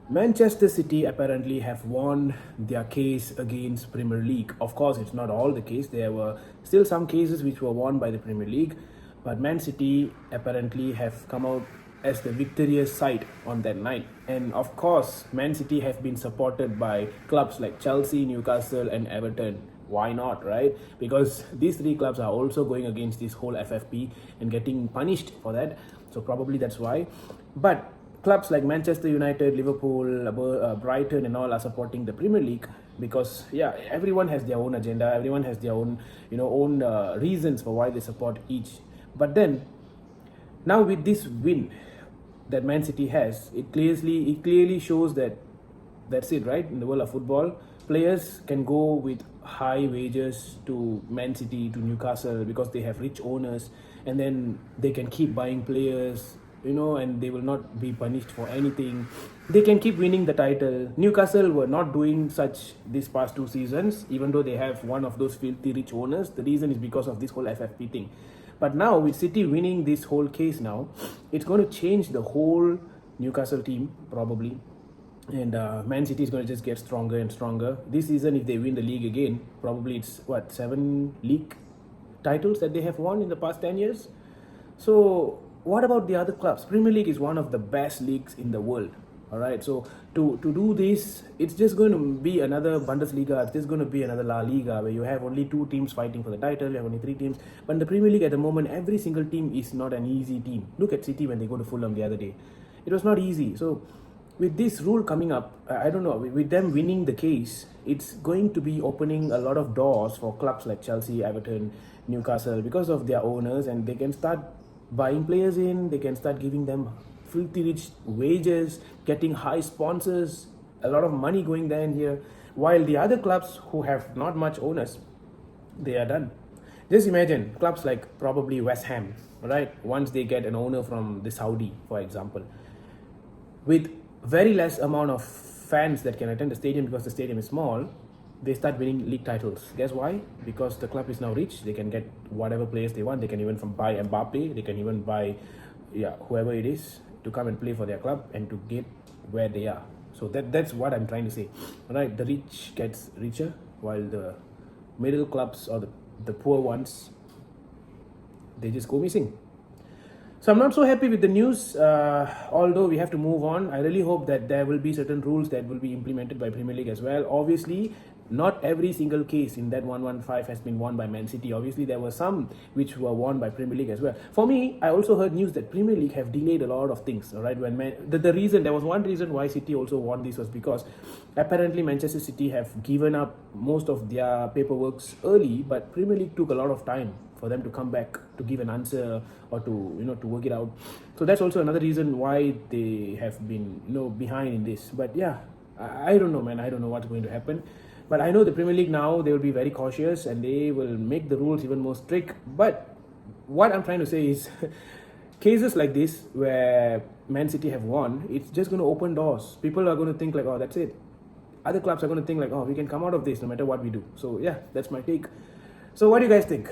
Manchester City apparently have won their case against Premier League. Of course, it's not all the case. There were still some cases which were won by the Premier League, but Man City apparently have come out as the victorious side on that night. And of course, Man City have been supported by clubs like Chelsea, Newcastle, and Everton. Why not, right? Because these three clubs are also going against this whole FFP and getting punished for that. So probably that's why. But clubs like Manchester United, Liverpool, Brighton, and all are supporting the Premier League because everyone has their own agenda. Everyone has their own reasons for why they support each. But then now with this win that Man City has, it clearly shows that that's it, right? In the world of football, players can go with high wages to Man City, to Newcastle because they have rich owners, and then they can keep buying players, and they will not be punished for anything. They can keep winning the title. Newcastle were not doing such these past 2 seasons, even though they have one of those filthy rich owners. The reason is because of this whole FFP thing. But now with City winning this whole case now, it's going to change the whole Newcastle team probably. And Man City is going to just get stronger and stronger. This season, if they win the league again, probably it's 7 league titles that they have won in the past 10 years. So what about the other clubs? Premier League is one of the best leagues in the world. All right, so to do this, it's just going to be another Bundesliga. It's just going to be another La Liga where you have only 2 teams fighting for the title. You have only 3 teams. But in the Premier League at the moment, every single team is not an easy team. Look at City when they go to Fulham the other day. It was not easy. So with this rule coming up, I don't know, with them winning the case, it's going to be opening a lot of doors for clubs like Chelsea, Everton, Newcastle because of their owners, and they can start buying players in, they can start giving them filthy rich wages, getting high sponsors, a lot of money going there and here, while the other clubs who have not much owners, they are done. Just imagine clubs like probably West Ham, right? Once they get an owner from the Saudi, for example, with very less amount of fans that can attend the stadium because the stadium is small, they start winning league titles. Guess why? Because the club is now rich. They can get whatever players they want. They can even buy Mbappe. They can even buy whoever it is to come and play for their club and to get where they are. So that's what I'm trying to say. Right? The rich gets richer while the middle clubs or the poor ones, they just go missing. So I'm not so happy with the news, although we have to move on. I really hope that there will be certain rules that will be implemented by Premier League as well. Obviously, not every single case in that 115 has been won by Man City. Obviously, there were some which were won by Premier League as well. For me, I also heard news that Premier League have delayed a lot of things. All right, when there was one reason why City also won this was because apparently Manchester City have given up most of their paperwork early, but Premier League took a lot of time for them to come back to give an answer or to work it out. So that's also another reason why they have been behind in this. But I don't know, man. I don't know what's going to happen. But I know the Premier League now, they will be very cautious and they will make the rules even more strict. But what I'm trying to say is cases like this where Man City have won, it's just going to open doors. People are going to think like, oh, that's it. Other clubs are going to think like, oh, we can come out of this no matter what we do. So that's my take. So what do you guys think?